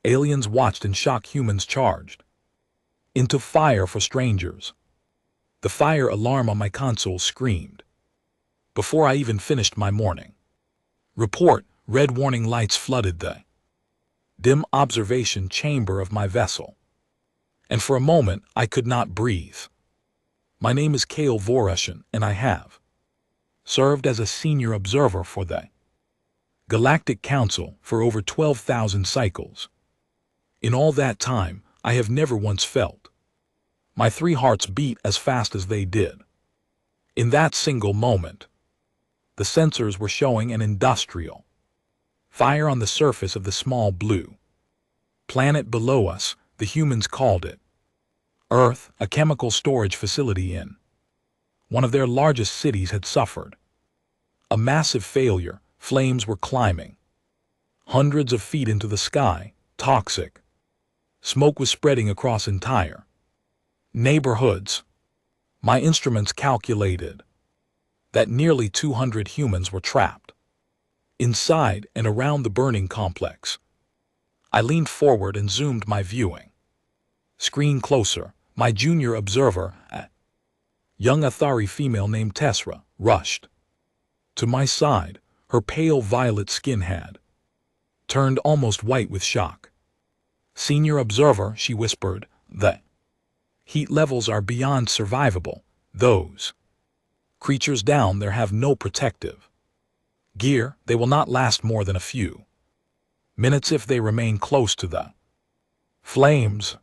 Aliens watched in shock. Humans charged into fire for strangers. The fire alarm on my console screamed before I even finished my morning report. Red warning lights flooded the dim observation chamber of my vessel, and for a moment I could not breathe. My name is Kale Vorushin, and I have served as a senior observer for the Galactic Council for over 12,000 cycles. In all that time, I have never once felt my 3 hearts beat as fast as they did. In that single moment, the sensors were showing an industrial fire on the surface of the small blue planet below us. The humans called it Earth. A chemical storage facility in one of their largest cities had suffered a massive failure. Flames were climbing hundreds of feet into the sky. Toxic smoke was spreading across entire neighborhoods. My instruments calculated that nearly 200 humans were trapped inside and around the burning complex. I leaned forward and zoomed my viewing screen closer. My junior observer, a young Athari female named Tessra, rushed to my side. Her pale violet skin had turned almost white with shock. "Senior observer," she whispered, "the heat levels are beyond survivable. Those creatures down there have no protective gear. They will not last more than a few minutes if they remain close to the flames."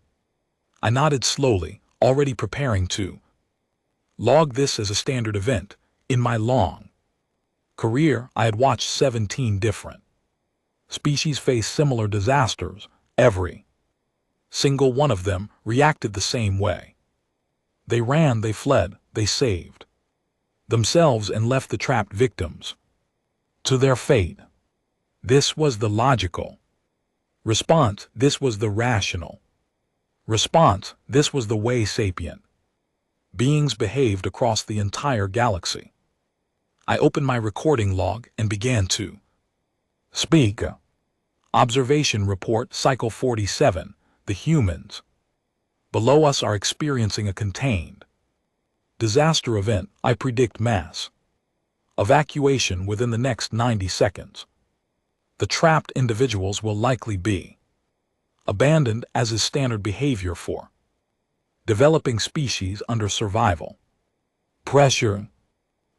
I nodded slowly, already preparing to log this as a standard event. In my long career, I had watched 17 different species face similar disasters. Every single one of them reacted the same way. They ran, they fled, they saved themselves and left the trapped victims to their fate. This was the logical response. This was the rational response. This was the way sapient beings behaved across the entire galaxy. I opened my recording log and began to speak. Observation report, Cycle 47. The humans below us are experiencing a contained disaster event. I predict mass evacuation within the next 90 seconds. The trapped individuals will likely be abandoned, as is standard behavior for developing species under survival pressure.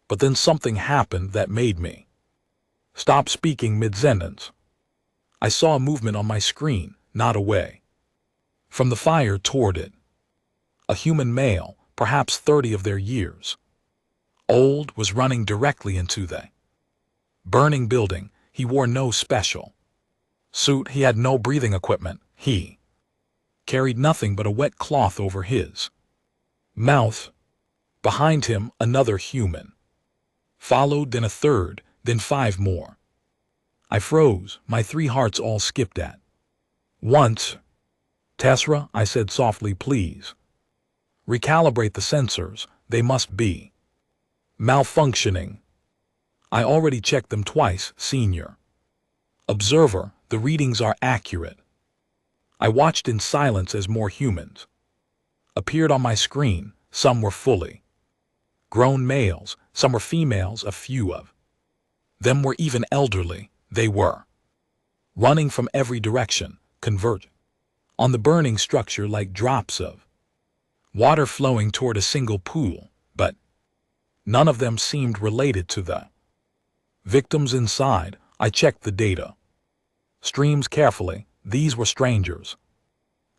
But then something happened that made me stop speaking mid-sentence. I saw a movement on my screen, not away from the fire toward it. A human male, perhaps 30 of their years old, was running directly into the burning building. He wore no special suit. He had no breathing equipment. He carried nothing but a wet cloth over his mouth. Behind him, another human followed, then a third, then 5 more. I froze. My 3 hearts all skipped at once. "Tessra," I said softly, "please recalibrate the sensors. They must be malfunctioning." "I already checked them twice, Senior Observer. The readings are accurate." I watched in silence as more humans appeared on my screen. Some were fully grown males, some were females, a few of them were even elderly. They were running from every direction, converging on the burning structure like drops of water flowing toward a single pool, but none of them seemed related to the victims inside. I checked the data streams carefully. These were strangers,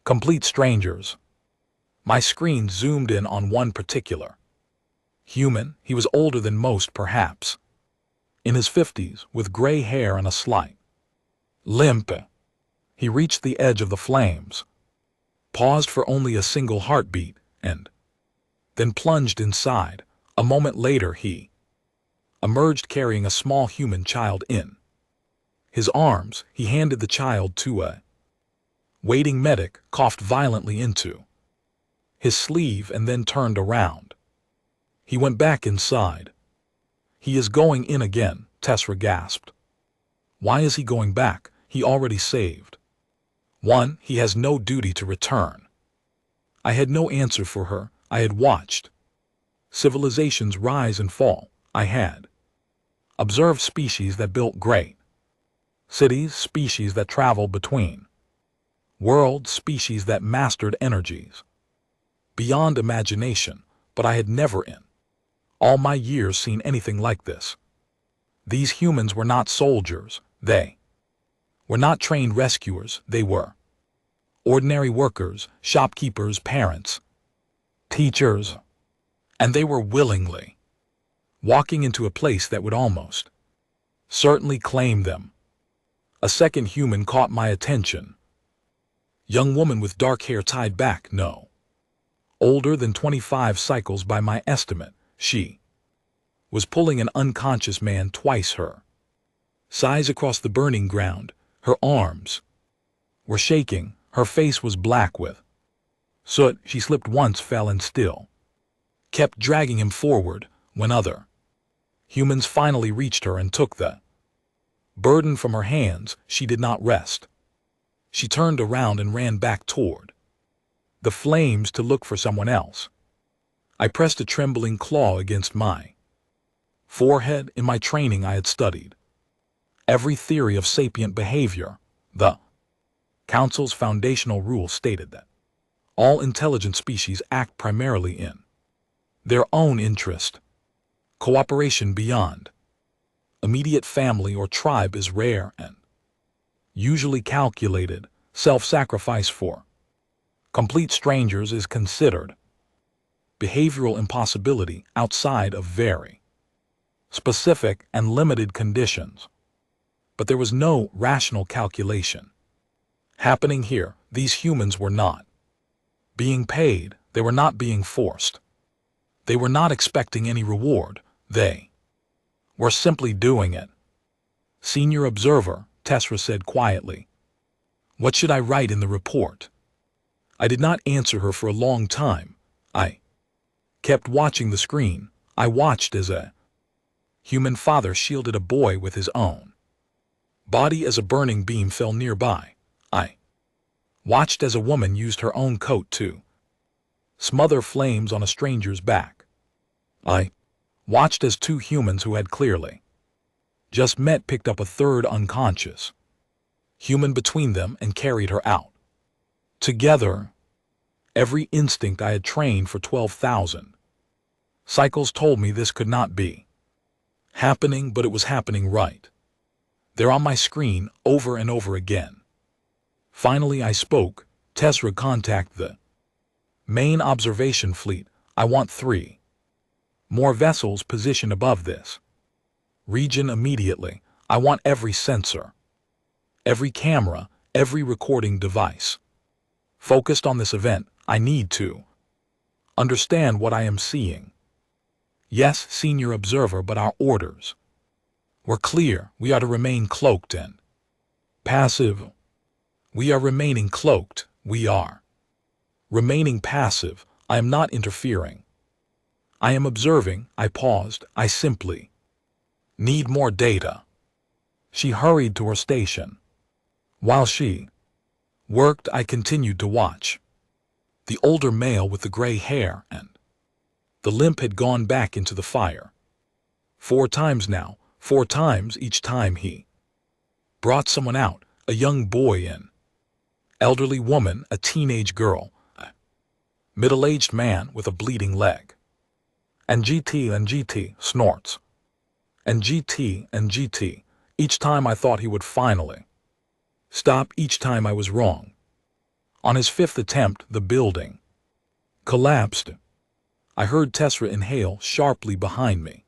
complete strangers. My screen zoomed in on one particular human. He was older than most, perhaps in his 50s, with gray hair and a slight limp. He reached the edge of the flames, paused for only a single heartbeat, and then plunged inside. A moment later, he emerged carrying a small human child in his arms. He handed the child to a waiting medic, coughed violently into his sleeve, and then turned around. He went back inside. "He is going in again," Tessra gasped. "Why is he going back? He already saved 1. He has no duty to return. I had no answer for her. I had watched civilizations rise and fall. I had observed species that built great cities, species that traveled between worlds, species that mastered energies beyond imagination, but I had never in all my years seen anything like this. These humans were not soldiers. They were not trained rescuers. They were ordinary workers, shopkeepers, parents, teachers, and they were willingly walking into a place that would almost certainly claim them. A second human caught my attention. Young woman with dark hair tied back, no older than 25 cycles by my estimate. She was pulling an unconscious man twice her size across the burning ground. Her arms were shaking. Her face was black with soot. She slipped once, fell, and still kept dragging him forward. When other humans finally reached her and took the burden from her hands, she did not rest. She turned around and ran back toward the flames to look for someone else. I pressed a trembling claw against my forehead. In my training I had studied every theory of sapient behavior. The Council's foundational rule stated that all intelligent species act primarily in their own interest. Cooperation beyond immediate family or tribe is rare and usually calculated. Self-sacrifice for complete strangers is considered behavioral impossibility outside of very specific and limited conditions. But there was no rational calculation happening here. These humans were not being paid. They were not being forced. They were not expecting any reward. They were simply doing it. Senior observer, Tessera said quietly. What should I write in the report? I did not answer her for a long time. I kept watching the screen. I watched as a human father shielded a boy with his own body as a burning beam fell nearby. I watched as a woman used her own coat to smother flames on a stranger's back. I watched as two humans who had clearly just met picked up a third unconscious human between them and carried her out. Together, every instinct I had trained for 12,000 cycles told me this could not be happening, but it was happening right there on my screen over and over again. Finally I spoke. Tessera, contact the main observation fleet. I want 3 more vessels positioned above this region immediately. I want every sensor, every camera, every recording device focused on this event. I need to understand what I am seeing. Yes, senior observer, but our orders were clear. We are to remain cloaked and passive. We are remaining cloaked. We are remaining passive. I am not interfering. I am observing. I paused. I simply need more data. She hurried to her station. While she worked, I continued to watch. The older male with the gray hair and the limp had gone back into the fire. 4 times now, 4 times. Each time he brought someone out, a young boy, an elderly woman, a teenage girl, a middle-aged man with a bleeding leg. And GT snorts. And GT. Each time I thought he would finally stop. Each time I was wrong. On his 5th attempt, the building collapsed. I heard Tessera inhale sharply behind me.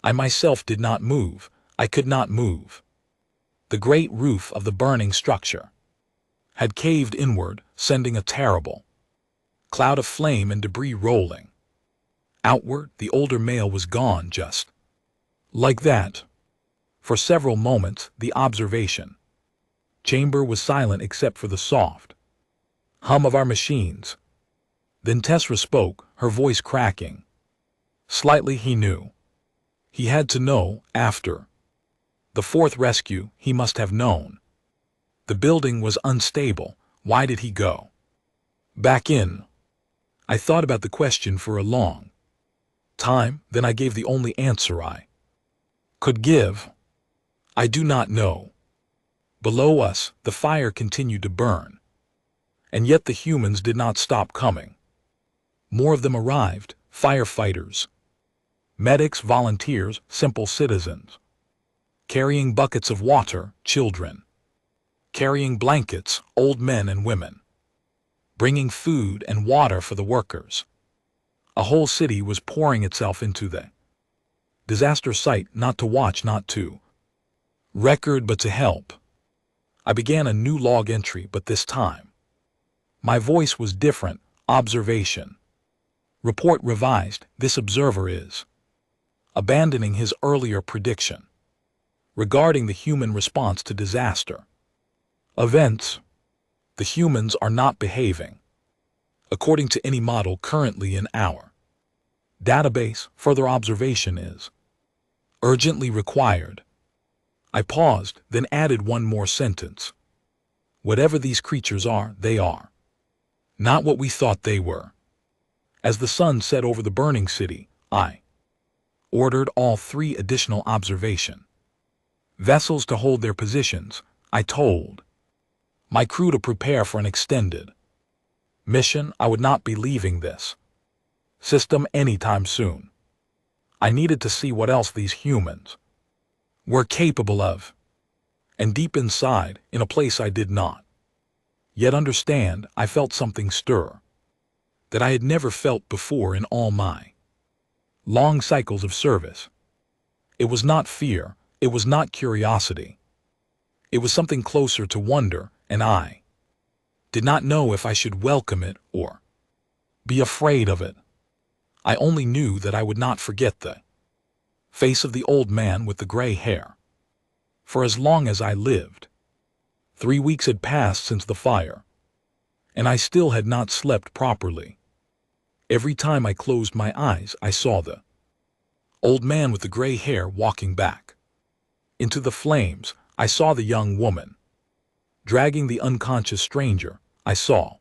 I myself did not move. I could not move. The great roof of the burning structure had caved inward, sending a terrible cloud of flame and debris rolling outward. The older male was gone just like that. For several moments, the observation chamber was silent except for the soft hum of our machines. Then Tessera spoke, her voice cracking slightly. He knew. He had to know. After the 4th rescue, he must have known. The The building was unstable. Why did he go back in? I thought about the question for a long time, then I gave the only answer I could give. I do not know. Below us, the fire continued to burn. And yet the humans did not stop coming. More of them arrived, firefighters, medics, volunteers, simple citizens, carrying buckets of water, children, carrying blankets, old men and women, bringing food and water for the workers. A whole city was pouring itself into the disaster site, not to watch, not to record, but to help. I began a new log entry, but this time my voice was different. Observation. Report revised. This observer is abandoning his earlier prediction regarding the human response to disaster events. The humans are not behaving according to any model currently in our database. Further observation is urgently required. I paused, then added one more sentence. Whatever these creatures are, they are not what we thought they were. As the sun set over the burning city, I ordered all 3 additional observation vessels to hold their positions. I told my crew to prepare for an extended mission. I would not be leaving this system anytime soon. I needed to see what else these humans were capable of. And deep inside, in a place I did not yet understand, I felt something stir that I had never felt before in all my long cycles of service. It was not fear, it was not curiosity. It was something closer to wonder, and I did not know if I should welcome it or be afraid of it. I only knew that I would not forget the face of the old man with the gray hair for as long as I lived. 3 weeks had passed since the fire, and I still had not slept properly. Every time I closed my eyes, I saw the old man with the gray hair walking back into the flames. I saw the young woman dragging the unconscious stranger. I saw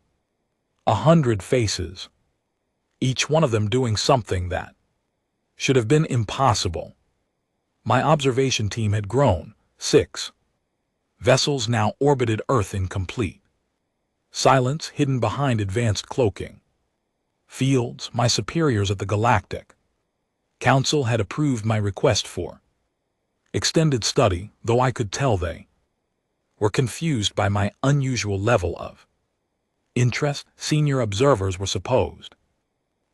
100 faces, each one of them doing something that should have been impossible. My observation team had grown. 6 vessels now orbited Earth in complete silence, hidden behind advanced cloaking fields. My superiors at the Galactic Council had approved my request for extended study, though I could tell they were confused by my unusual level of interest. Senior observers were supposed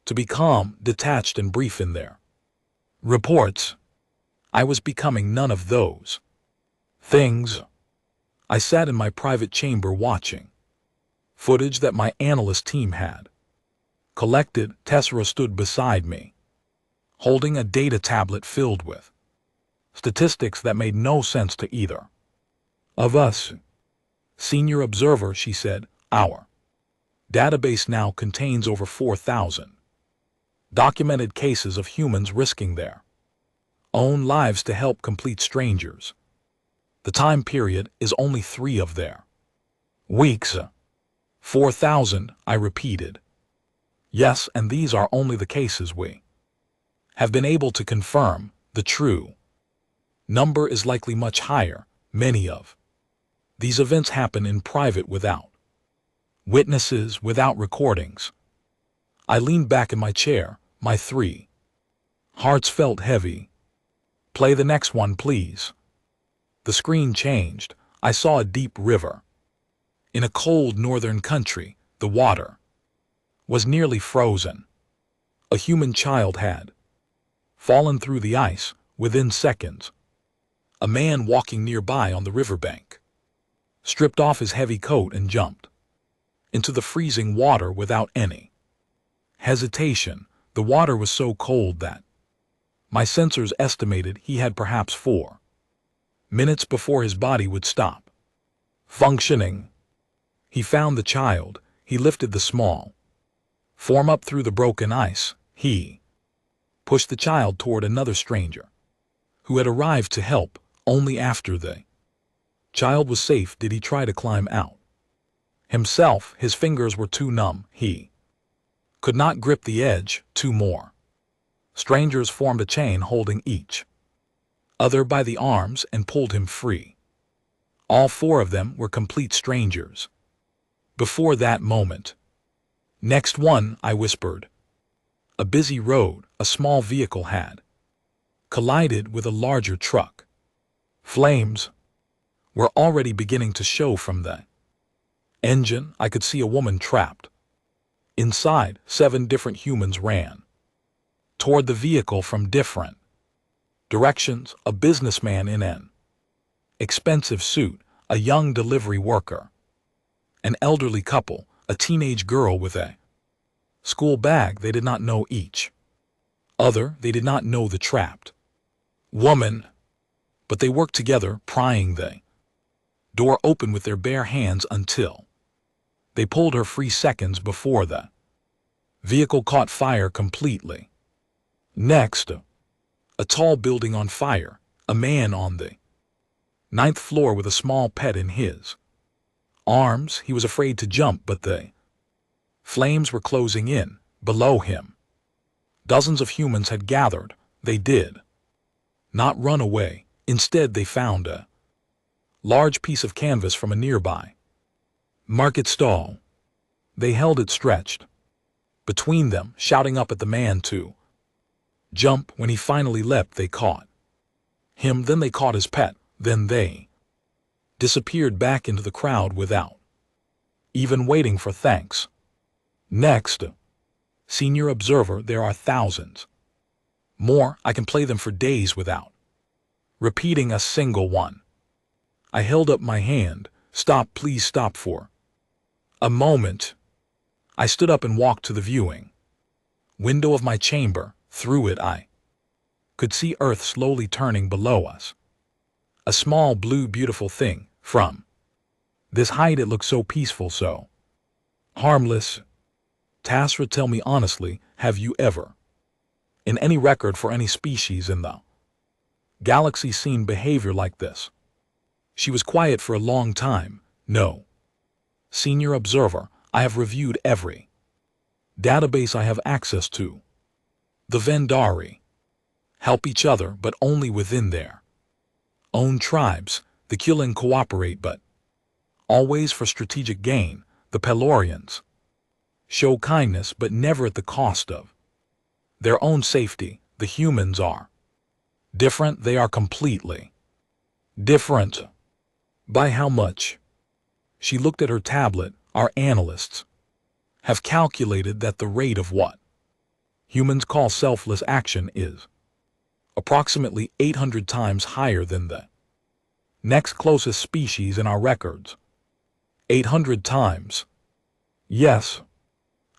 to be calm, detached, and brief in their reports. I was becoming none of those things. I sat in my private chamber watching footage that my analyst team had collected. Tessera stood beside me, holding a data tablet filled with statistics that made no sense to either of us. Senior observer, she said, our database now contains over 4,000 documented cases of humans risking their own lives to help complete strangers. The time period is only 3 of their weeks. 4,000, I repeated. Yes, and these are only the cases we have been able to confirm. The true number is likely much higher. Many of these events happen in private, without witnesses, without recordings. I leaned back in my chair. My 3 hearts felt heavy. Play the next one, please. The screen changed. I saw a deep river. In a cold northern country, the water was nearly frozen. A human child had fallen through the ice within seconds. A man walking nearby on the riverbank stripped off his heavy coat and jumped into the freezing water without any hesitation. The water was so cold that my sensors estimated he had perhaps 4 minutes before his body would stop functioning. He found the child. He lifted the small form up through the broken ice. He pushed the child toward another stranger who had arrived to help only after the Child was safe. Did he try to climb out? Himself, his fingers were too numb. He could not grip the edge. Two more strangers formed a chain holding each other by the arms and pulled him free. All four of them were complete strangers before that moment. Next one, I whispered. A busy road, a small vehicle had collided with a larger truck. Flames were already beginning to show from the engine. I could see a woman trapped inside. 7 different humans ran toward the vehicle from different directions. A businessman in an expensive suit, a young delivery worker, an elderly couple, a teenage girl with a school bag. They did not know each other. They did not know the trapped woman, but they worked together, prying the door open with their bare hands until they pulled her free seconds before the vehicle caught fire completely. Next, a tall building on fire, a man on the 9th floor with a small pet in his arms. He was afraid to jump, but the flames were closing in below him. Dozens of humans had gathered. They did not run away. Instead, they found a large piece of canvas from a nearby market stall. They held it stretched between them, shouting up at the man to jump. When he finally leapt, they caught him. Then they caught his pet. Then they disappeared back into the crowd without even waiting for thanks. Next, Senior Observer. There are thousands more. I can play them for days without repeating a single one. I held up my hand. Stop, please stop for a moment. I stood up and walked to the viewing window of my chamber. Through it I could see Earth slowly turning below us. A small blue beautiful thing. From this height it looked so peaceful, so harmless. Tasra, tell me honestly, have you ever, in any record for any species in the galaxy, seen behavior like this? She was quiet for a long time. No. Senior Observer, I have reviewed every database I have access to. The Vendari help each other, but only within their own tribes. The Killing cooperate, but always for strategic gain. The Pelorians show kindness, but never at the cost of their own safety. The humans are different. They are completely different. By how much? She looked at her tablet. Our analysts have calculated that the rate of what humans call selfless action is approximately 800 times higher than the next closest species in our records. 800 times. Yes.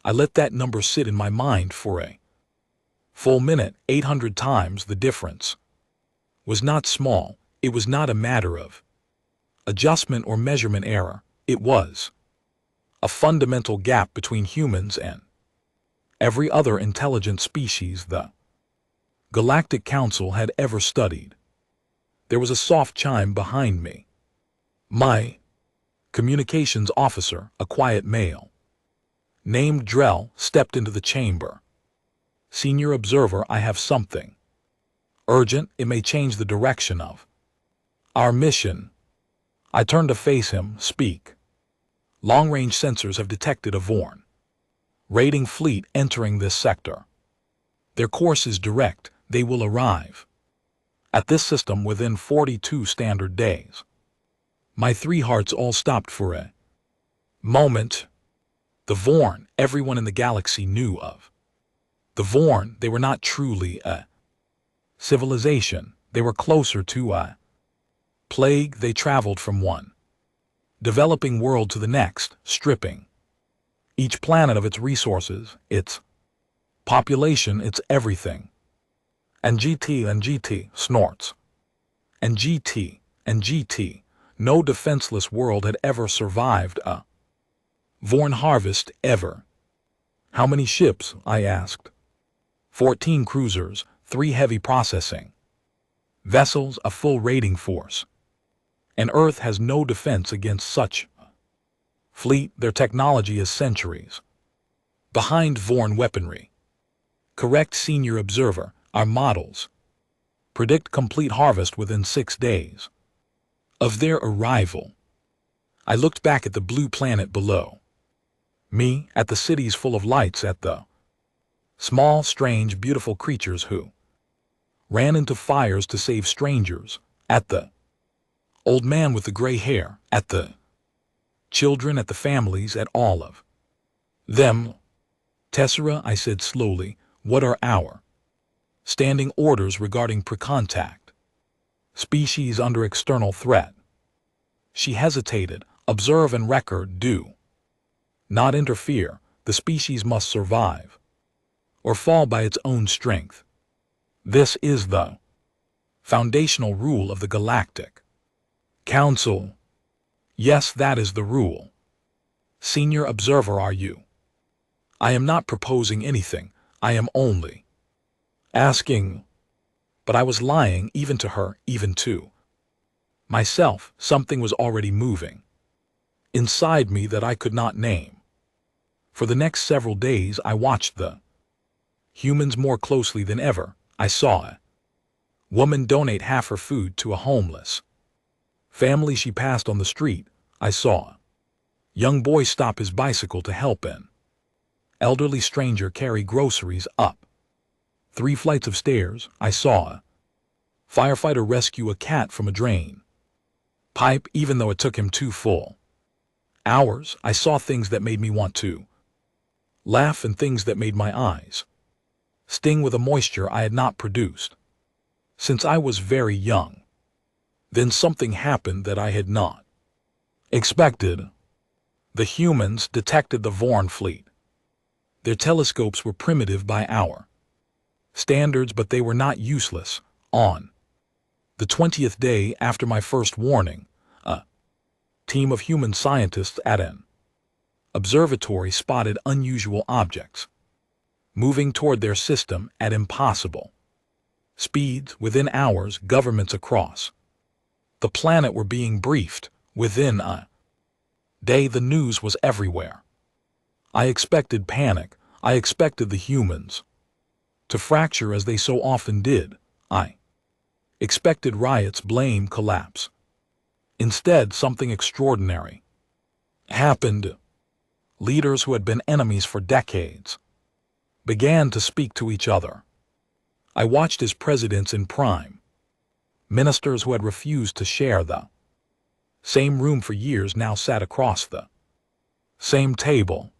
I let that number sit in my mind for a full minute. 800 times. The difference was not small. It was not a matter of adjustment or measurement error. It was a fundamental gap between humans and every other intelligent species the Galactic Council had ever studied. There was a soft chime behind me. My communications officer, a quiet male named Drell, stepped into the chamber. Senior Observer, I have something urgent. It may change the direction of our mission. I turned to face him. Speak. Long-range sensors have detected a Vorn raiding fleet entering this sector. Their course is direct. They will arrive at this system within 42 standard days. My 3 hearts all stopped for a moment. The Vorn, everyone in the galaxy knew of. The Vorn, they were not truly a civilization. They were closer to a plague. They traveled from one developing world to the next, stripping each planet of its resources, its population, its everything. And GT snorts. And GT. No defenseless world had ever survived a Vorn harvest ever. How many ships? I asked. 14 cruisers, 3 heavy processing vessels, a full raiding force. and Earth has no defense against such fleet. Their technology is centuries behind Vorn weaponry. Correct, Senior Observer. Our models predict complete harvest within 6 days of their arrival. I looked back at the blue planet below me, at the cities full of lights, at the small, strange, beautiful creatures who ran into fires to save strangers, at the old man with the gray hair, at the children, at the families, at all of them. Tessera, I said slowly, what are our standing orders regarding pre-contact species under external threat? She hesitated. Observe and record. Do not interfere. The species must survive or fall by its own strength. This is the foundational rule of the Galactic Council. Yes, that is the rule. Senior Observer, are you? I am not proposing anything. I am only asking. But I was lying, even to her, even to myself. Something was already moving inside me that I could not name. For the next several days I watched the humans more closely than ever. I saw a woman donate half her food to a homeless family she passed on the street. I saw a young boy stop his bicycle to help an elderly stranger carry groceries up 3 flights of stairs. I saw a firefighter rescue a cat from a drain pipe, even though it took him 2 full hours. I saw things that made me want to laugh and things that made my eyes sting with a moisture I had not produced since I was very young. Then something happened that I had not expected. The humans detected the Vorn fleet. Their telescopes were primitive by our standards, but they were not useless. On the 20th day after my first warning, a team of human scientists at an observatory spotted unusual objects moving toward their system at impossible speeds. Within hours, governments across the planet were being briefed. Within a day, the news was everywhere. I expected panic. I expected the humans to fracture as they so often did. I expected riots, blame, collapse. Instead, something extraordinary happened. Leaders who had been enemies for decades began to speak to each other. I watched as presidents in prime ministers who had refused to share the same room for years now sat across the same table.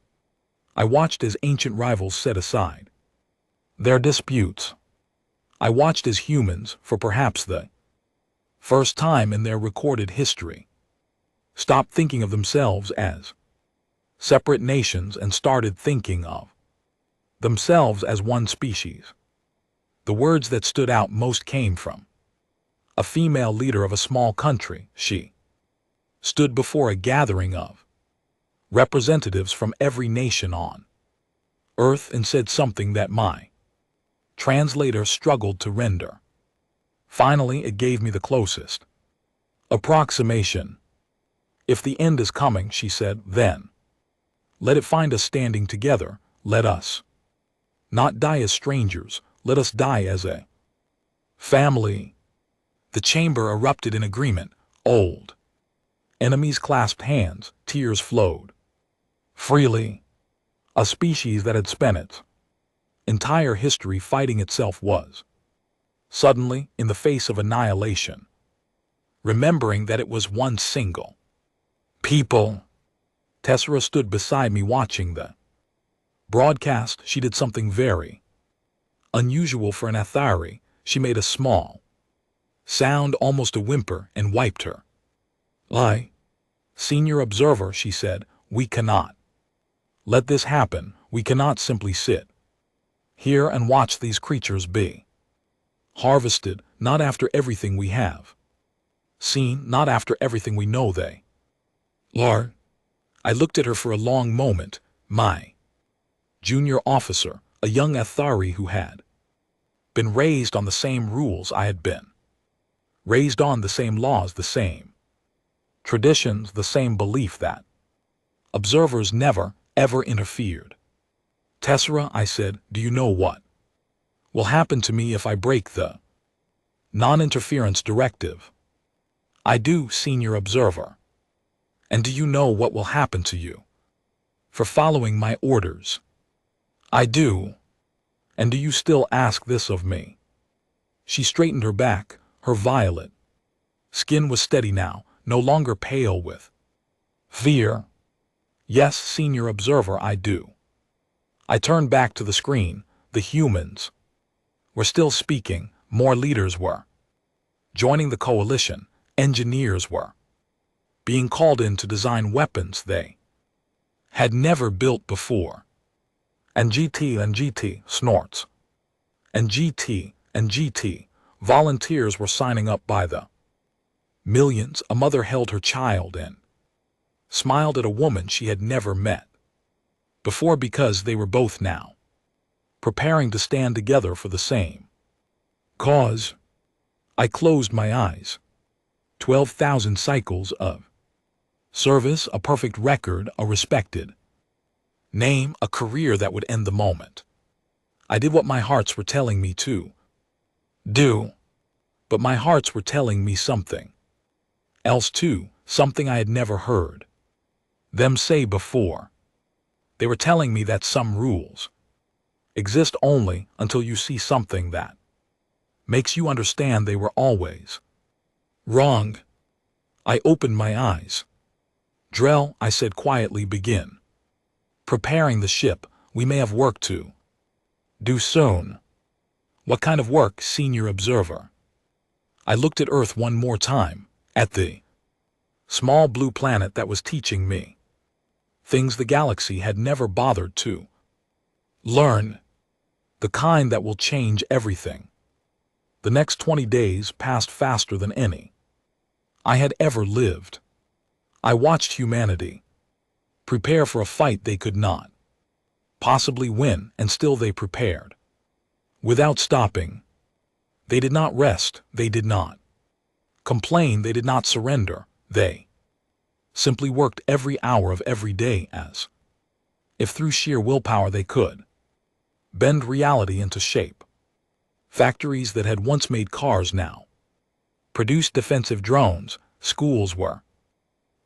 I watched as ancient rivals set aside their disputes. I watched as humans, for perhaps the first time in their recorded history, stopped thinking of themselves as separate nations and started thinking of themselves as one species. The words that stood out most came from a female leader of a small country. She stood before a gathering of representatives from every nation on Earth and said something that my translator struggled to render. Finally, it gave me the closest approximation. If the end is coming, she said, then let it find us standing together. Let us not die as strangers. Let us die as a family. The chamber erupted in agreement. Old enemies clasped hands. Tears flowed freely. A species that had spent its entire history fighting itself was suddenly in the face of annihilation, remembering that it was one single people. Tessera stood beside me watching the broadcast. She did something very unusual for an Athari. She made a small sound, almost a whimper, and wiped her eye. Senior Observer, she said, we cannot let this happen. We cannot simply sit here and watch these creatures be harvested, not after everything we have seen, not after everything we know they are. I looked at her for a long moment. My junior officer, a young Athari who had been raised on the same rules I had been raised on, the same laws, the same Traditions, the same belief that observers never, ever interfered. Tessera, I said, do you know what will happen to me if I break the non-interference directive? I do, senior observer. And do you know what will happen to you for following my orders? I do. And do you still ask this of me? She straightened her back, her violet skin was steady now, no longer pale with fear. Yes, senior observer, I do. I turned back to the screen. The humans were still speaking, more leaders were joining the coalition, engineers were being called in to design weapons they had never built before. And GT snorts. And GT volunteers were signing up by the millions. A mother held her child and smiled at a woman she had never met before because they were both now preparing to stand together for the same cause. I closed my eyes. 12,000 cycles of service, a perfect record, a respected name, a career that would end the moment I did what my hearts were telling me to do. But my hearts were telling me something else too, something I had never heard them say before. They were telling me that some rules exist only until you see something that makes you understand they were always wrong. I opened my eyes. Drell, I said quietly, begin preparing the ship. We may have work to do soon. What kind of work, senior observer? I looked at Earth one more time, at the small blue planet that was teaching me things the galaxy had never bothered to learn, the kind that will change everything. The next 20 days passed faster than any I had ever lived. I watched humanity prepare for a fight they could not possibly win, and still they prepared without stopping. They did not rest, they did not complain, they did not surrender, they simply worked every hour of every day as if through sheer willpower they could bend reality into shape. Factories that had once made cars now produced defensive drones. Schools were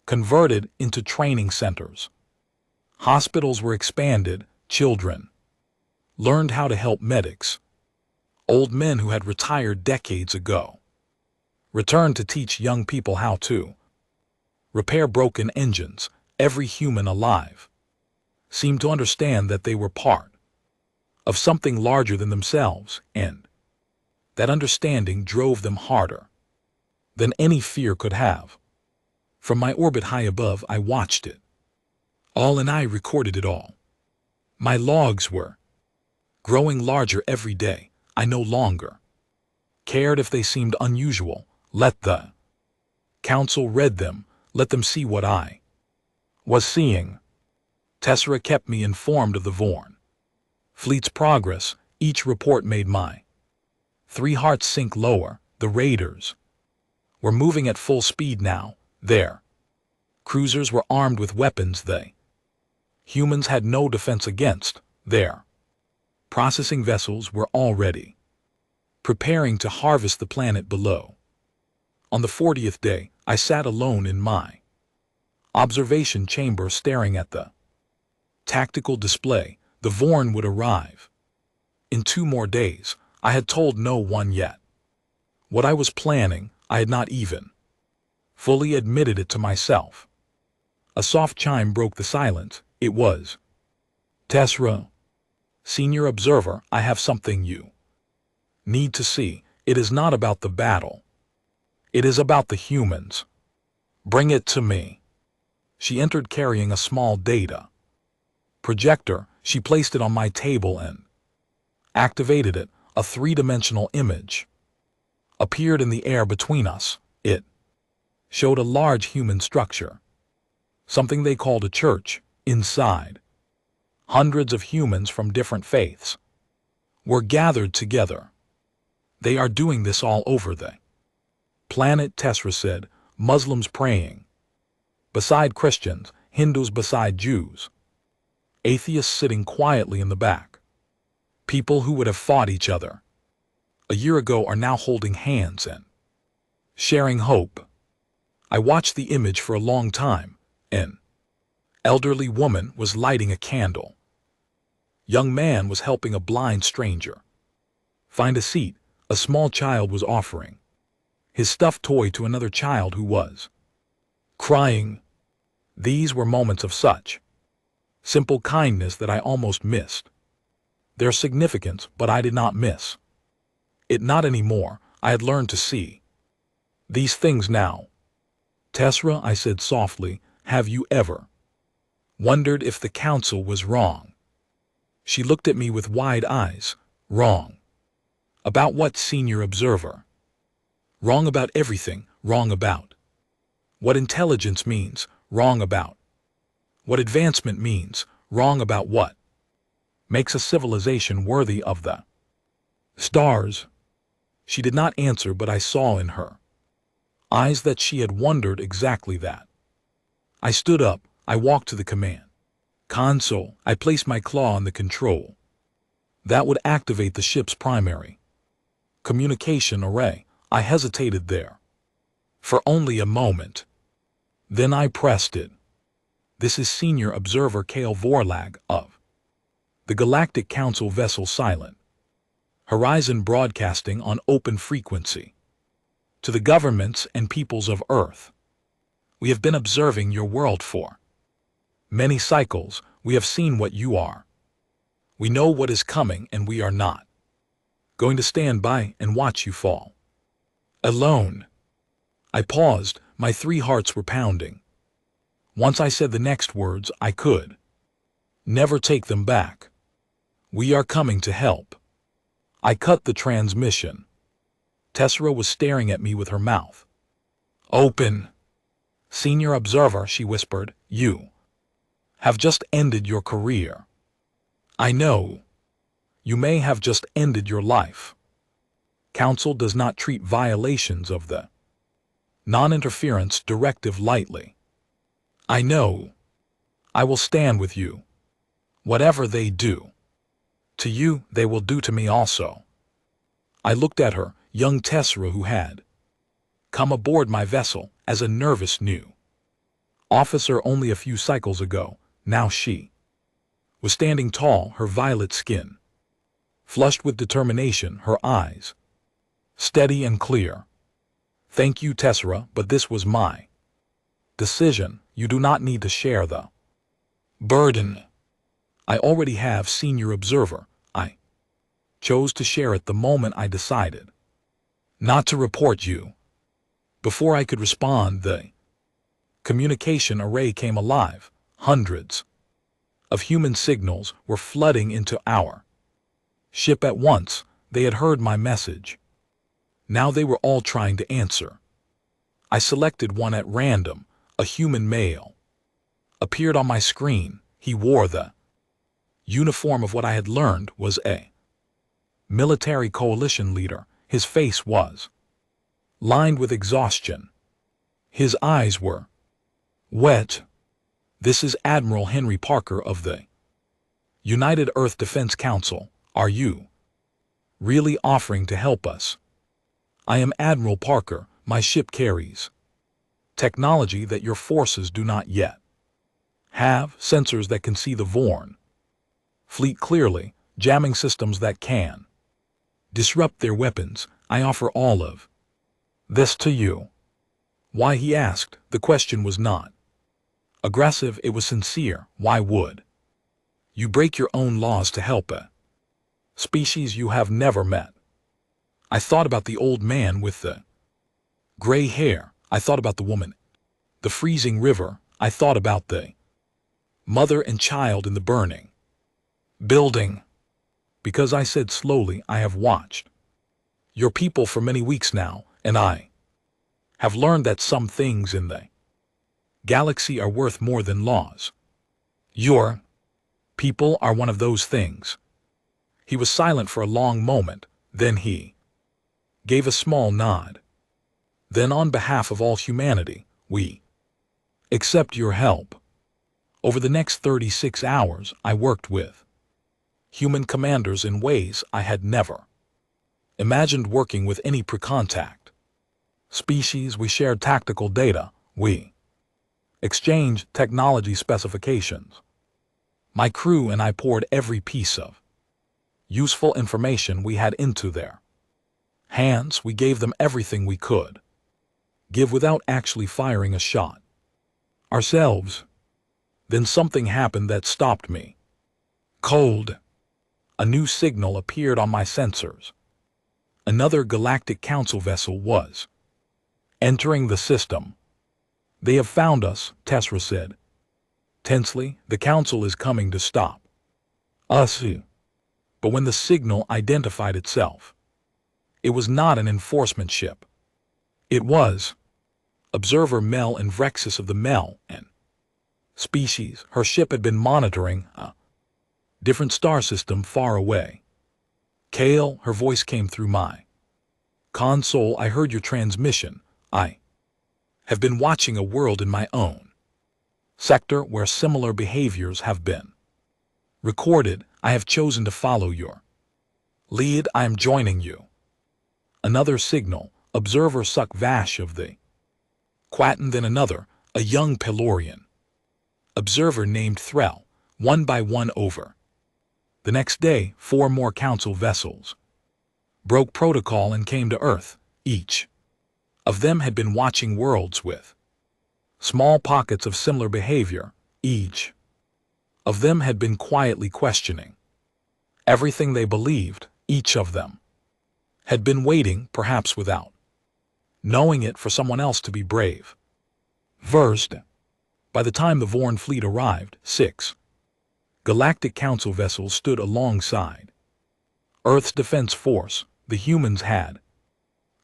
converted into training centers. Hospitals were expanded. Children learned how to help medics. Old men who had retired decades ago returned to teach young people how to repair broken engines. Every human alive seemed to understand that they were part of something larger than themselves, and that understanding drove them harder than any fear could have. From my orbit high above, I watched it all, and I recorded it all. My logs were growing larger every day. I no longer cared if they seemed unusual. Let the council read them. Let them see what I was seeing. Tessera kept me informed of the Vorn fleet's progress. Each report made my 3 hearts sink lower. The raiders were moving at full speed now. Their cruisers were armed with weapons they humans had no defense against. Their processing vessels were already preparing to harvest the planet below. On the 40th day, I sat alone in my observation chamber staring at the tactical display. The Vorn would arrive in 2 more days. I had told no one yet what I was planning. I had not even fully admitted it to myself. A soft chime broke the silence. It was Tessera. Senior observer, I have something you need to see. It is not about the battle. It is about the humans. Bring it to me. She entered carrying a small data projector. She placed it on my table and activated it. A 3-dimensional image appeared in the air between us. It showed a large human structure, something they called a church. Inside, hundreds of humans from different faiths were gathered together. They are doing this all over the planet, Tessera said. Muslims praying, beside Christians, Hindus beside Jews, atheists sitting quietly in the back. People who would have fought each other a year ago are now holding hands and sharing hope. I watched the image for a long time. An elderly woman was lighting a candle. Young man was helping a blind stranger find a seat. A small child was offering his stuffed toy to another child who was crying. These were moments of such simple kindness that I almost missed their significance, but I did not miss it. Not anymore. I had learned to see these things now. Tessera, I said softly, have you ever wondered if the council was wrong? She looked at me with wide eyes. Wrong? About what, senior observer? Wrong about everything. Wrong about what intelligence means. Wrong about what advancement means. Wrong about what makes a civilization worthy of the stars. She did not answer, but I saw in her eyes that she had wondered exactly that. I stood up. I walked to the command console. I placed my claw on the control that would activate the ship's primary communication array. I hesitated there for only a moment. Then I pressed it. This is Senior Observer Kale Vorlag of the Galactic Council vessel Silent Horizon, broadcasting on open frequency to the governments and peoples of Earth. We have been observing your world for many cycles. We have seen what you are. We know what is coming, and we are not going to stand by and watch you fall alone. I paused. My 3 hearts were pounding. Once I said the next words, I could never take them back. We are coming to help. I cut the transmission. Tessera was staring at me with her mouth open. Senior Observer, she whispered, you have just ended your career. I know. You may have just ended your life. Council does not treat violations of the non-interference directive lightly. I know. I will stand with you. Whatever they do to you, they will do to me also. I looked at her, young Tessera, who had come aboard my vessel as a nervous new officer only a few cycles ago. Now she was standing tall, her violet skin flushed with determination, her eyes steady and clear. Thank you, Tessera, but this was my decision. You do not need to share the burden. I already have, Senior Observer. I chose to share it the moment I decided not to report you. Before I could respond, the communication array came alive. Hundreds of human signals were flooding into our ship at once. They had heard my message. Now they were all trying to answer. I selected one at random. A human male appeared on my screen. He wore the uniform of what I had learned was a military coalition leader. His face was lined with exhaustion. His eyes were wet. This is Admiral Henry Parker of the United Earth Defense Council. Are you really offering to help us? I am Admiral Parker. My ship carries technology that your forces do not yet have, sensors that can see the Vorn fleet clearly, jamming systems that can disrupt their weapons. I offer all of this to you. Why, he asked. The question was not aggressive, it was sincere. Why would you break your own laws to help a species you have never met? I thought about the old man with the gray hair. I thought about the woman, the freezing river. I thought about the mother and child in the burning building. Because, I said slowly, I have watched your people for many weeks now, and I have learned that some things in the galaxy are worth more than laws. Your people are one of those things. He was silent for a long moment. Then he gave a small nod. Then, on behalf of all humanity, we Accept your help. Over the next 36 hours, I worked with human commanders in ways I had never imagined working with any pre-contact species. We shared tactical data. We exchanged technology specifications. My crew and I poured every piece of useful information we had into their hands. We gave them everything we could give without actually firing a shot ourselves. Then something happened that stopped me cold. A new signal appeared on my sensors. Another Galactic Council vessel was entering the system. They have found us, Tessera said tensely. The Council is coming to stop us. But when the signal identified itself, it was not an enforcement ship. It was Observer Mel and Vrexus of the Mel and species. Her ship had been monitoring a different star system far away. Kale, her voice came through my console. I heard your transmission. I have been watching a world in my own sector where similar behaviors have been recorded. I have chosen to follow your lead. I am joining you. Another signal. Observer Suck Vash of the Quatin. Then another, a young Pelorian observer named Threll. One by one over the next day, 4 more Council vessels broke protocol and came to Earth. Each of them had been watching worlds with small pockets of similar behavior. Each of them had been quietly questioning everything they believed. Each of them had been waiting, perhaps without knowing it, for someone else to be brave. First, by the time the Vorn fleet arrived, 6 Galactic Council vessels stood alongside Earth's defense force. The humans had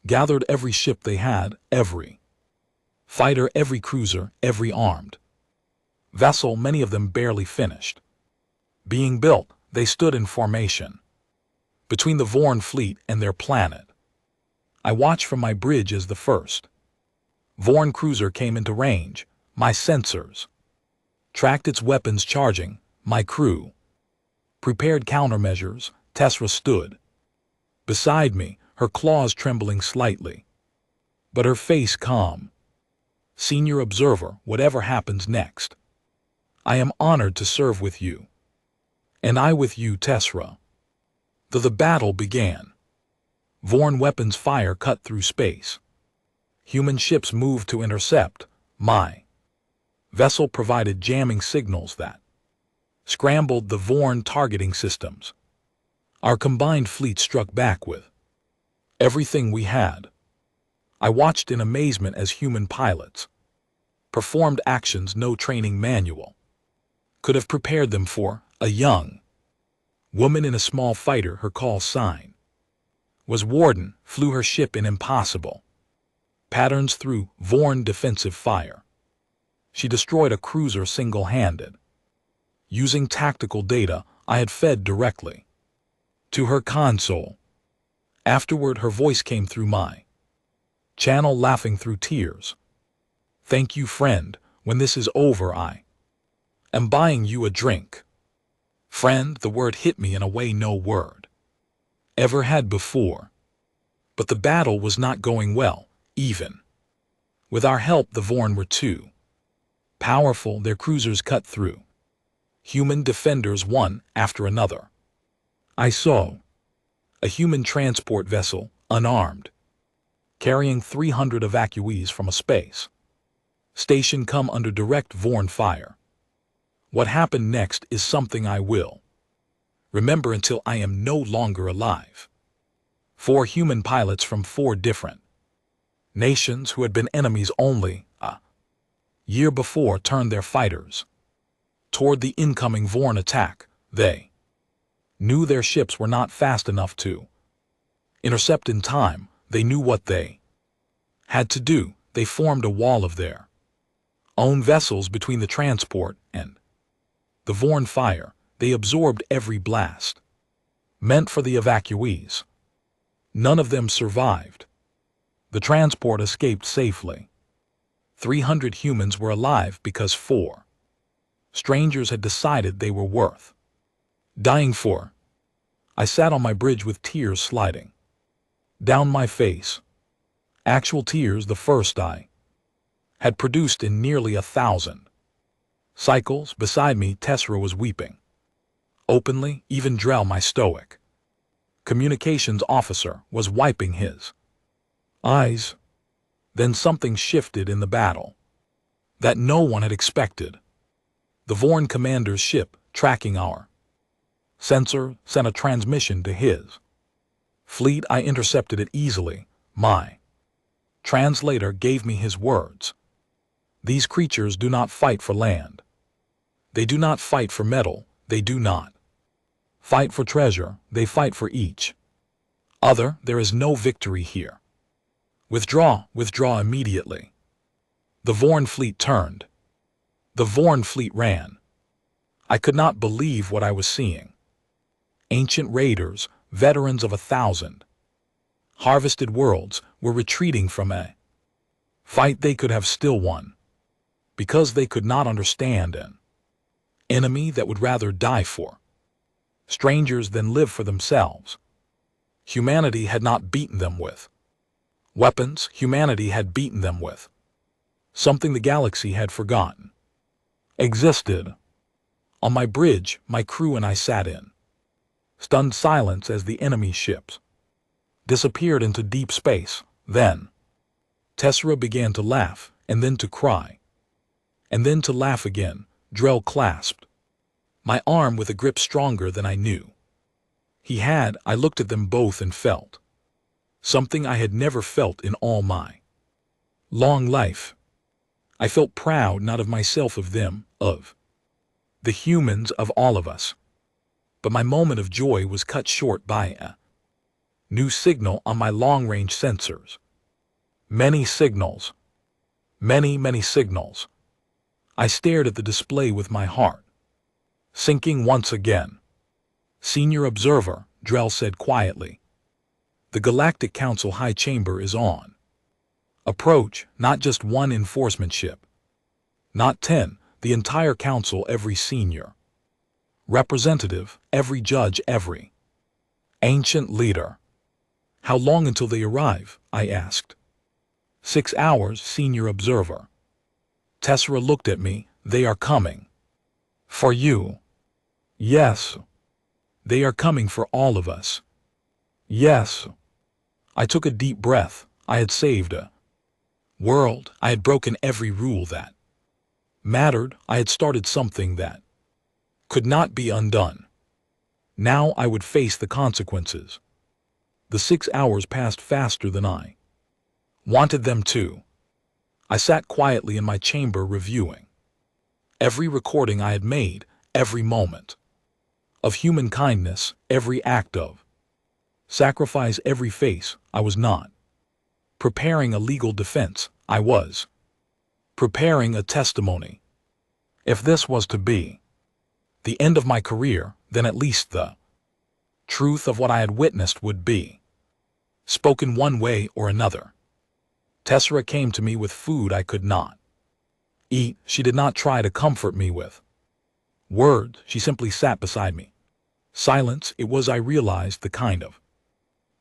gathered every ship they had, every fighter, every cruiser, every armed vessel, many of them barely finished being built. They stood in formation between the Vorn fleet and their planet. I watched from my bridge as the first Vorn cruiser came into range. My sensors tracked its weapons charging. My crew prepared countermeasures. Tessera stood beside me, her claws trembling slightly, but her face calm. Senior Observer, whatever happens next, I am honored to serve with you. And I with you, Tessera. The battle began. Vorn weapons fire cut through space. Human ships moved to intercept. My vessel provided jamming signals that scrambled the Vorn targeting systems. Our combined fleet struck back with everything we had. I watched in amazement as human pilots performed actions no training manual could have prepared them for. A young woman in a small fighter, her call sign was Warden, flew her ship in impossible patterns through Vorn defensive fire. She destroyed a cruiser single-handed, using tactical data I had fed directly to her console. Afterward, her voice came through my channel, laughing through tears. Thank you, friend. When this is over, I am buying you a drink. Friend, the word hit me in a way no word ever had before. But the battle was not going well, even with our help. The Vorn were too powerful. Their cruisers cut through human defenders one after another. I saw a human transport vessel, unarmed, carrying 300 evacuees from a space station come under direct Vorn fire. What happened next is something I will remember until I am no longer alive. 4 human pilots from 4 different nations who had been enemies only a year before turned their fighters toward the incoming Vorn attack. They knew their ships were not fast enough to intercept in time. They knew what they had to do. They formed a wall of their own vessels between the transport and the Vorn fire. They absorbed every blast meant for the evacuees. None of them survived. The transport escaped safely. 300 humans were alive because 4 strangers had decided they were worth dying for. I sat on my bridge with tears sliding down my face. Actual tears, the first I had produced in nearly 1,000 cycles. Beside me, Tessera was weeping openly. Even Drell, my stoic communications officer, was wiping his eyes. Then something shifted in the battle that no one had expected. The Vorn commander's ship, tracking our sensor, sent a transmission to his fleet. I intercepted it easily. My translator gave me his words. These creatures do not fight for land. They do not fight for metal. They do not fight for treasure. They fight for each other. There is no victory here. Withdraw, withdraw immediately. The Vorn fleet turned. The Vorn fleet ran. I could not believe what I was seeing. Ancient raiders, veterans of 1,000 harvested worlds, were retreating from a fight they could have still won, because they could not understand an enemy that would rather die for strangers than live for themselves. Humanity had not beaten them with weapons. Humanity had beaten them with something the galaxy had forgotten existed. On my bridge, my crew and I sat in stunned silence as the enemy ships disappeared into deep space. Then Tessera began to laugh, and then to cry, and then to laugh again. Drell clasped my arm with a grip stronger than I knew he had. I looked at them both and felt something I had never felt in all my long life. I felt proud, not of myself, of them, of the humans, of all of us. But my moment of joy was cut short by a new signal on my long-range sensors. Many signals. Many signals. I stared at the display with my heart sinking once again. Senior Observer, Drell said quietly. The Galactic Council High Chamber is on approach. Not just one enforcement ship. Not 10. The entire council, every senior representative, every judge, every ancient leader. How long until they arrive? I asked. 6 hours, Senior Observer. Tessera looked at me. They are coming. For you. Yes. They are coming for all of us. Yes. I took a deep breath. I had saved a world. I had broken every rule that mattered. I had started something that could not be undone. Now I would face the consequences. The 6 hours passed faster than I wanted them to. I sat quietly in my chamber reviewing every recording I had made, every moment of human kindness, every act of sacrifice, every face. I was not preparing a legal defense. I was preparing a testimony. If this was to be the end of my career, then at least the truth of what I had witnessed would be spoken one way or another. Tessera came to me with food I could not eat. She did not try to comfort me with words. She simply sat beside me. Silence. It was, I realized, the kind of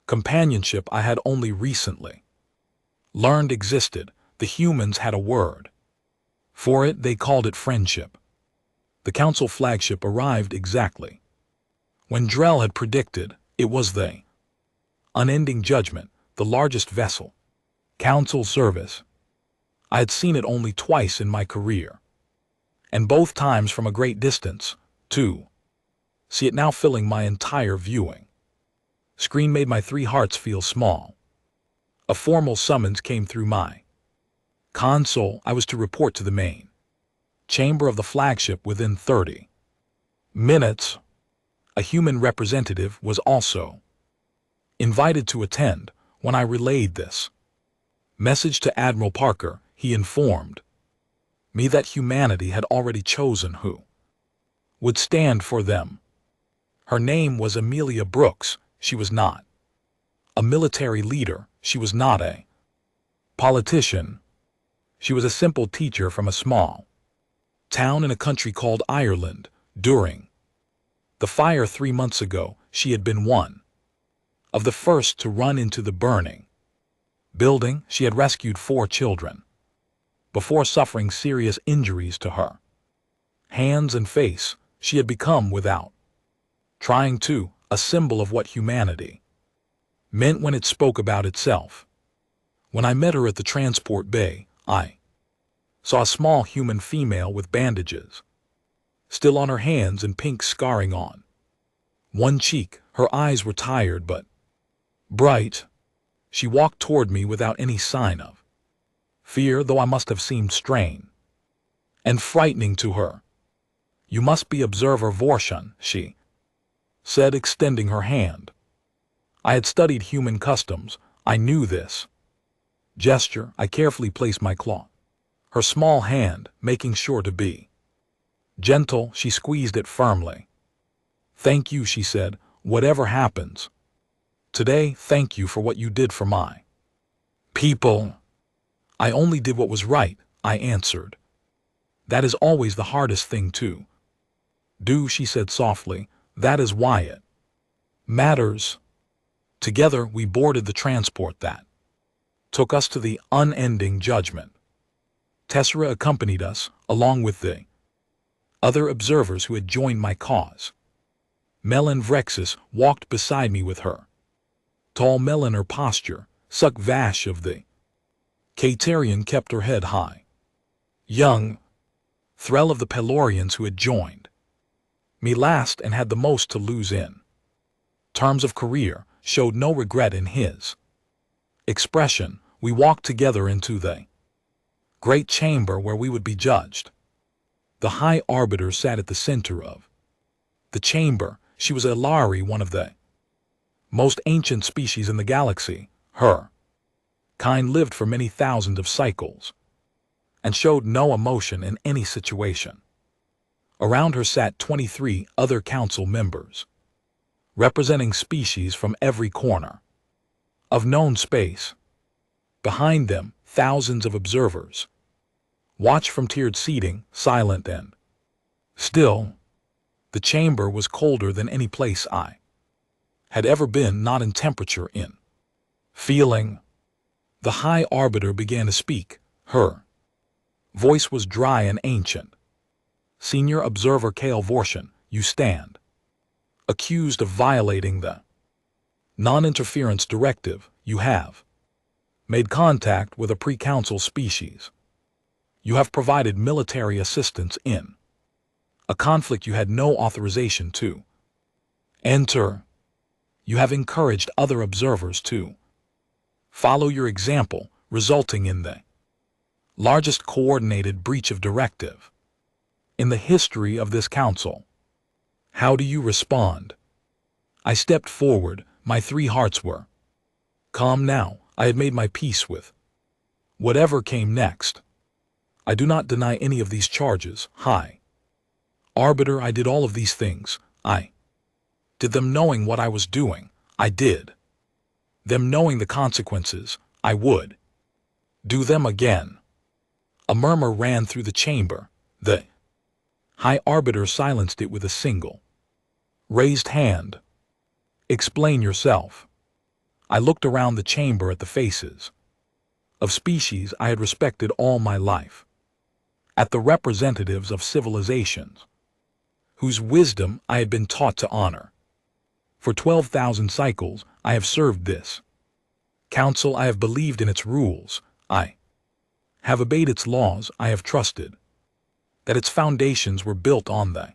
companionship I had only recently learned existed. The humans had a word for it. They called it friendship. The council flagship arrived exactly when Drell had predicted. It was the unending judgment, the largest vessel council service. I had seen it only twice in my career, and both times from a great distance. To see it now filling my entire viewing screen made my 3 hearts feel small. A formal summons came through my console. I was to report to the main chamber of the flagship within 30 minutes. A human representative was also invited to attend. When I relayed this message to Admiral Parker, he informed me that humanity had already chosen who would stand for them. Her name was Amelia Brooks. She was not a military leader. She was not a politician. She was a simple teacher from a small town in a country called Ireland. During the fire 3 months ago, she had been one of the first to run into the burning building. She had rescued 4 children before suffering serious injuries to her hands and face. She had become, without trying to, a symbol of what humanity meant when it spoke about itself. When I met her at the transport bay, I saw a small human female with bandages still on her hands and pink scarring on one cheek. Her eyes were tired but bright. She walked toward me without any sign of fear, though I must have seemed strange and frightening to her. "You must be Observer Vorshan," she said, extending her hand. I had studied human customs. I knew this gesture. I carefully placed my claw her small hand, making sure to be gentle. She squeezed it firmly. "Thank you," she said. "Whatever happens today, thank you for what you did for my people." "I only did what was right," I answered. "That is always the hardest thing to do," she said softly. "That is why it matters." Together we boarded the transport that took us to the unending judgment. Tessera accompanied us, along with the other observers who had joined my cause. Melon Vrexis walked beside me with her tall Melon. Posture, Suk Vash of the Katerian kept her head high. Young Threll of the Pelorians, who had joined me last and had the most to lose in terms of career, showed no regret in his expression. We walked together into the great chamber where we would be judged. The High Arbiter sat at the center of the chamber. She was a Lari, one of the most ancient species in the galaxy. Her kind lived for many thousands of cycles and showed no emotion in any situation. Around her sat 23 other council members, representing species from every corner of known space. Behind them, thousands of observers watched from tiered seating, silent and still. The chamber was colder than any place I had ever been, not in temperature, in feeling. The High Arbiter began to speak. Her voice was dry and ancient. "Senior Observer Kale Vorshan, you stand accused of violating the non-interference directive. You have made contact with a pre-council species. You have provided military assistance in a conflict you had no authorization to enter. You have encouraged other observers to follow your example, resulting in the largest coordinated breach of directive in the history of this council. How do you respond?" I stepped forward. My 3 hearts were calm now. I had made my peace with whatever came next. "I do not deny any of these charges, High Arbiter. I did all of these things. I did them knowing what I was doing. I did them knowing the consequences. I would do them again." A murmur ran through the chamber. The High Arbiter silenced it with a single raised hand. "Explain yourself." I looked around the chamber at the faces of species I had respected all my life, at the representatives of civilizations whose wisdom I had been taught to honor. For 12,000 cycles, I have served this council. I have believed in its rules. I have obeyed its laws. I have trusted that its foundations were built on the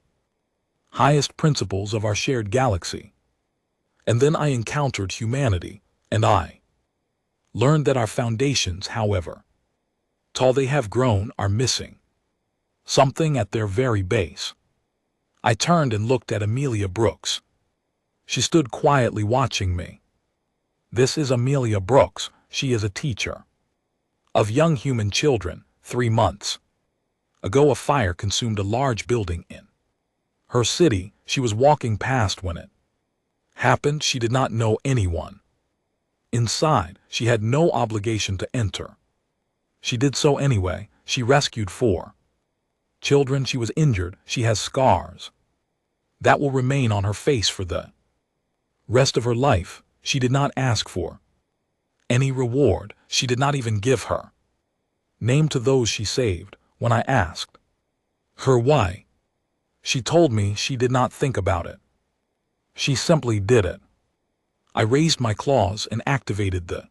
highest principles of our shared galaxy. And then I encountered humanity, and I learned that our foundations, however tall they have grown, are missing something at their very base. I turned and looked at Amelia Brooks. She stood quietly watching me. This is Amelia Brooks. She is a teacher of young human children. 3 months ago, a fire consumed a large building in her city. She was walking past when it happened. She did not know anyone inside. She had no obligation to enter. She did so anyway. She rescued 4 children. She was injured. She has scars that will remain on her face for the rest of her life. She did not ask for any reward. She did not even give her name to those she saved. When I asked her why, she told me she did not think about it. She simply did it. I raised my claws and activated the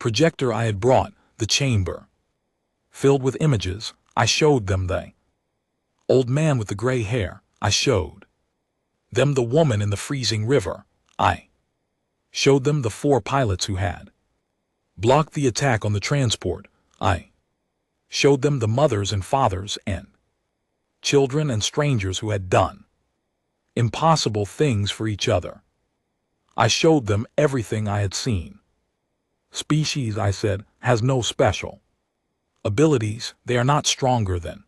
projector I had brought. The chamber filled with images. I showed them the old man with the gray hair. I showed them the woman in the freezing river. I showed them the 4 pilots who had blocked the attack on the transport. I showed them the mothers and fathers and children and strangers who had done impossible things for each other. I showed them everything I had seen. Species, I said, has no special abilities. They are not stronger than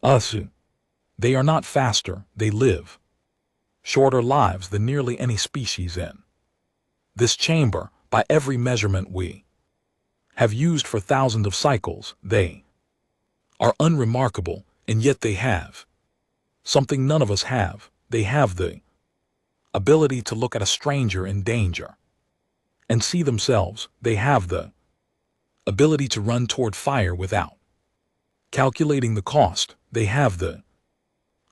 us. They are not faster. They live shorter lives than nearly any species in this chamber. By every measurement we have used for thousands of cycles, they are unremarkable, and yet they have something none of us have. They have the ability to look at a stranger in danger and see themselves. They have the ability to run toward fire without calculating the cost. They have the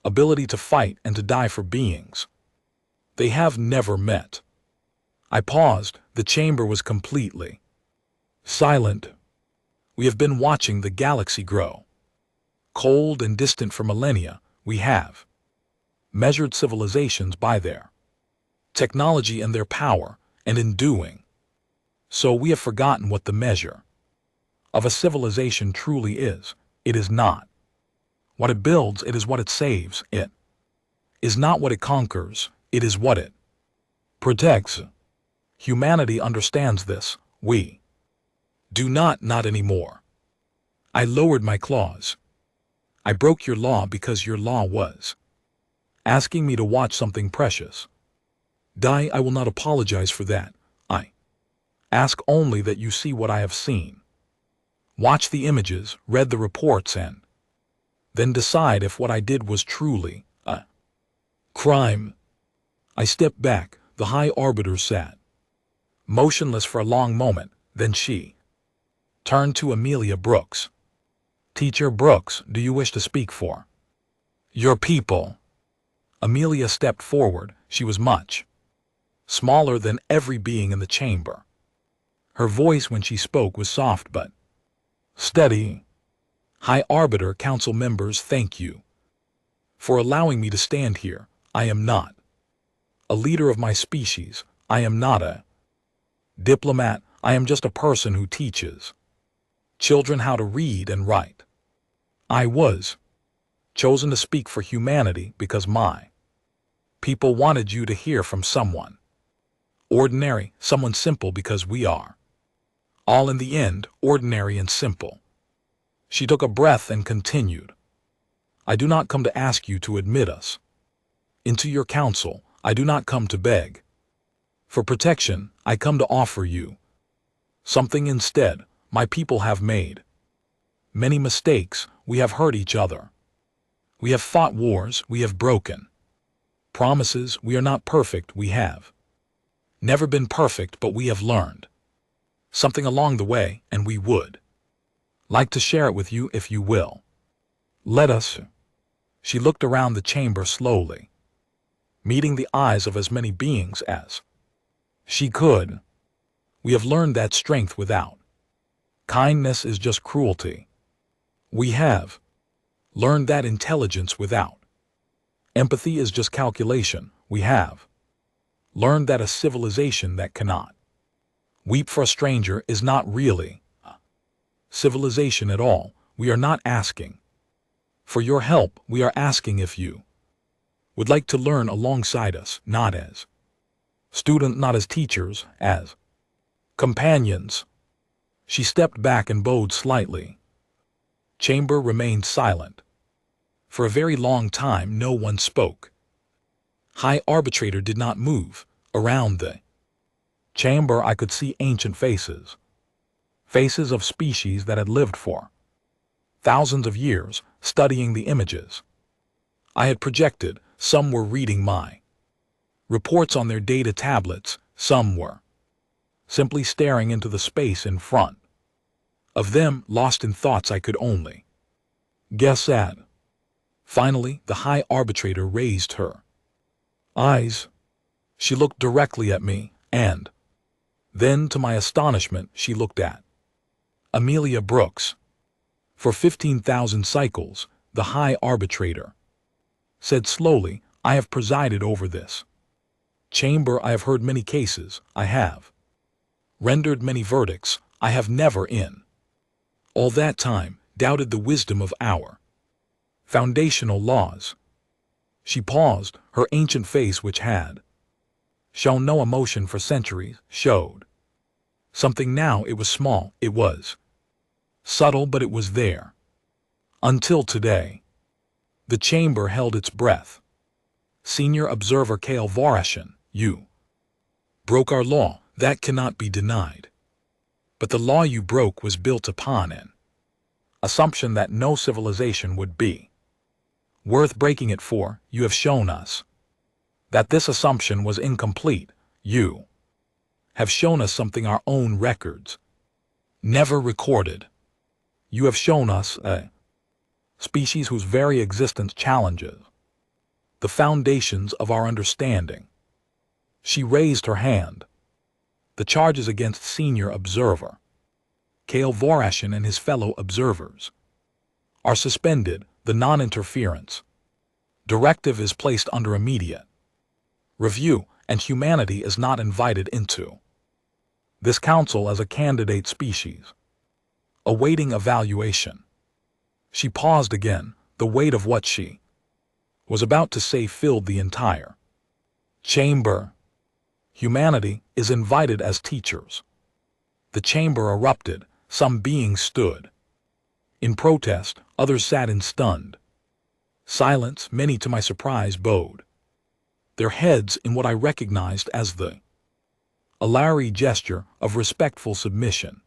ability to fight and to die for beings they have never met. I paused. The chamber was completely silent. We have been watching the galaxy grow cold and distant for millennia. We have measured civilizations by their technology and their power, and in doing so we have forgotten what the measure of a civilization truly is. It is not what it builds, it is what it saves. It is not what it conquers, it is what it protects. Humanity understands this. We do not anymore. I lowered my claws. I broke your law because your law was asking me to watch something precious die. I will not apologize for that. I ask only that you see what I have seen. Watch the images, read the reports, and then decide if what I did was truly a crime. I stepped back. The High Arbiter sat motionless for a long moment. Then she turned to Amelia Brooks. Teacher Brooks, do you wish to speak for your people? Amelia stepped forward. She was much smaller than every being in the chamber. Her voice when she spoke was soft but steady. High Arbiter, Council members, thank you for allowing me to stand here. I am not a leader of my species. I am not a diplomat. I am just a person who teaches children how to read and write. I was chosen to speak for humanity because my people wanted you to hear from someone ordinary, someone simple, because we are all in the end ordinary and simple. She took a breath and continued. I do not come to ask you to admit us into your council. I do not come to beg for protection. I come to offer you something instead. My people have made many mistakes. We have hurt each other. We have fought wars. We have broken promises. We are not perfect. We have never been perfect, but we have learned something along the way, and we would like to share it with you if you will. Let us. She looked around the chamber slowly, meeting the eyes of as many beings as she could. We have learned that strength without kindness is just cruelty. We have learned that intelligence without empathy is just calculation. We have learned that a civilization that cannot weep for a stranger is not really a civilization at all. We are not asking for your help. We are asking if you would like to learn alongside us, not as students, not as teachers, as companions. She stepped back and bowed slightly. Chamber remained silent. For a very long time no one spoke. High Arbitrator did not move. Around the chamber I could see ancient faces, Faces of species that had lived for thousands of years, studying the images I had projected. Some were reading my reports on their data tablets, some were simply staring into the space in front of them, lost in thoughts I could only guess at. Finally, the High Arbitrator raised her eyes. She looked directly at me, and then, to my astonishment, she looked at Amelia Brooks. For 15,000 cycles, the High Arbitrator said slowly, I have presided over this chamber. I have heard many cases. I have rendered many verdicts. I have never in all that time doubted the wisdom of our foundational laws. She paused. Her ancient face, which had shown no emotion for centuries, showed something now. It was small, it was subtle, but it was there. Until today, the chamber held its breath. Senior Observer Kale Varashan, you broke our law. That cannot be denied. But the law you broke was built upon an assumption that no civilization would be worth breaking it for. You have shown us that this assumption was incomplete. You have shown us something our own records never recorded. You have shown us a species whose very existence challenges the foundations of our understanding. She raised her hand. The charges against Senior Observer Kale Varashan and his fellow observers are suspended. The non-interference directive is placed under immediate review, and humanity is not invited into this council as a candidate species, awaiting evaluation. She paused again. The weight of what she was about to say filled the entire chamber. Humanity is invited as teachers. The chamber erupted. Some beings stood in protest, others sat in stunned silence. Many, to my surprise, bowed their heads in what I recognized as the Alari gesture of respectful submission.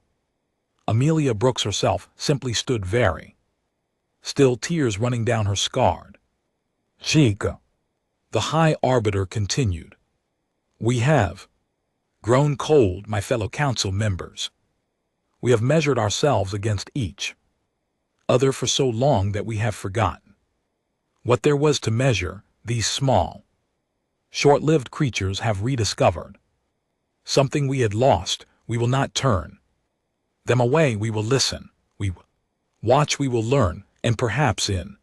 Amelia Brooks herself simply stood very still, tears running down her scarred cheek. The High Arbiter continued, we have grown cold, my fellow council members. We have measured ourselves against each other for so long that we have forgotten what there was to measure. These small, short-lived creatures have rediscovered something we had lost. We will not turn them away. We will listen. We will watch. We will learn. And perhaps in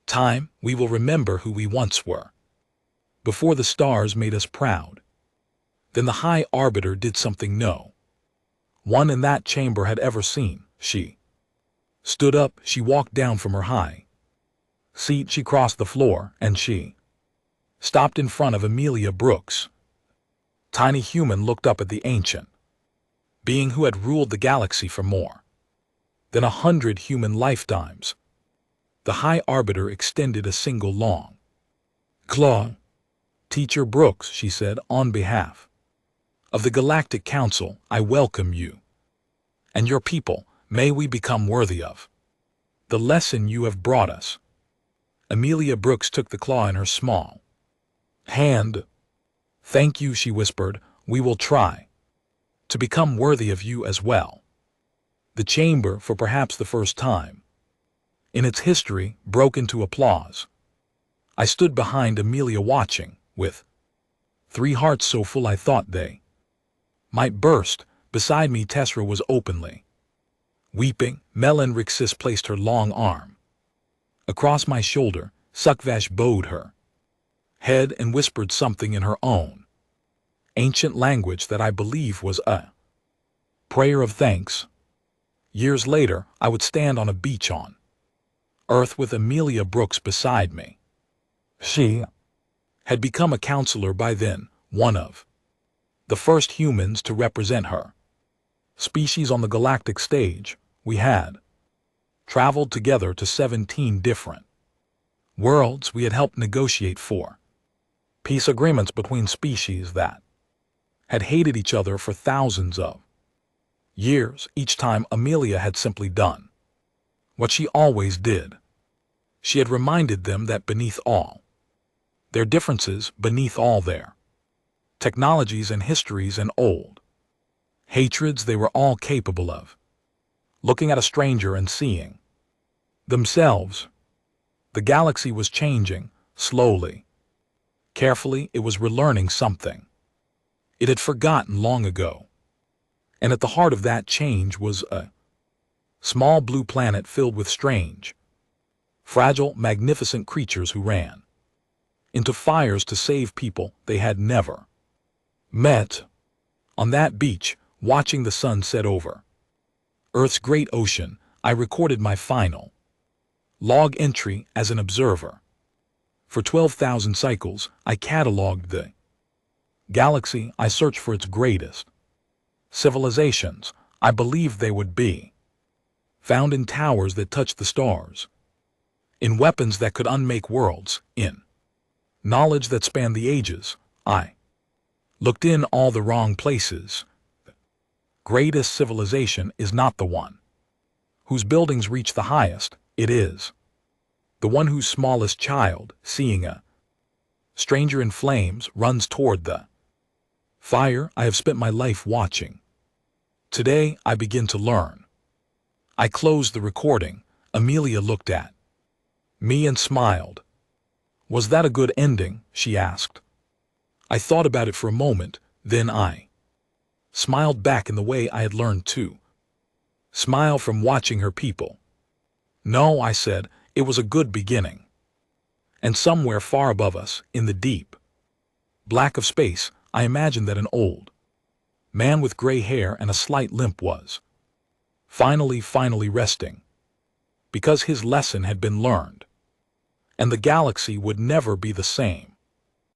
time, we will remember who we once were before the stars made us proud. Then the High Arbiter did something no one in that chamber had ever seen. She stood up. She walked down from her high seat. She crossed the floor, and she stopped in front of Amelia Brooks. Tiny human looked up at the ancient being who had ruled the galaxy for more than 100 human lifetimes. The High Arbiter extended a single long claw. Teacher Brooks, she said, on behalf of the Galactic Council, I welcome you and your people. May we become worthy of the lesson you have brought us. Amelia Brooks took the claw in her small hand. Thank you, she whispered. We will try to become worthy of you as well. The chamber, for perhaps the first time in its history, broke into applause. I stood behind Amelia watching, with 3 hearts so full I thought they might burst. Beside me, Tessera was openly weeping. Melanrixis placed her long arm across my shoulder. Sukvash bowed her head and whispered something in her own ancient language that I believe was a prayer of thanks. Years later, I would stand on a beach on Earth with Amelia Brooks beside me. She had become a counselor by then, one of the first humans to represent her species on the galactic stage. We had traveled together to 17 different worlds. We had helped negotiate for peace agreements between species that had hated each other for thousands of Years, each time Amelia had simply done what she always did. She had reminded them that beneath all their differences, beneath all their technologies and histories and old hatreds, they were all capable of looking at a stranger and seeing themselves. The galaxy was changing, slowly. Carefully, it was relearning something it had forgotten long ago. And at the heart of that change was a small blue planet filled with strange, fragile, magnificent creatures who ran into fires to save people they had never met. On that beach, watching the sun set over Earth's great ocean, I recorded my final log entry as an observer. For 12,000 cycles, I catalogued the galaxy. I searched for its greatest civilizations. I believed they would be found in towers that touched the stars, in weapons that could unmake worlds, in knowledge that spanned the ages. I looked in all the wrong places. The greatest civilization is not the one whose buildings reach the highest. It is the one whose smallest child, seeing a stranger in flames, runs toward the fire. I have spent my life watching. Today I begin to learn. I closed the recording. Amelia looked at me and smiled. Was that a good ending? She asked. I thought about it for a moment, then I smiled back in the way I had learned to smile from watching her people. No, I said, it was a good beginning. And somewhere far above us, in the deep black of space, I imagined that an old man with gray hair and a slight limp was finally resting, because his lesson had been learned, and the galaxy would never be the same.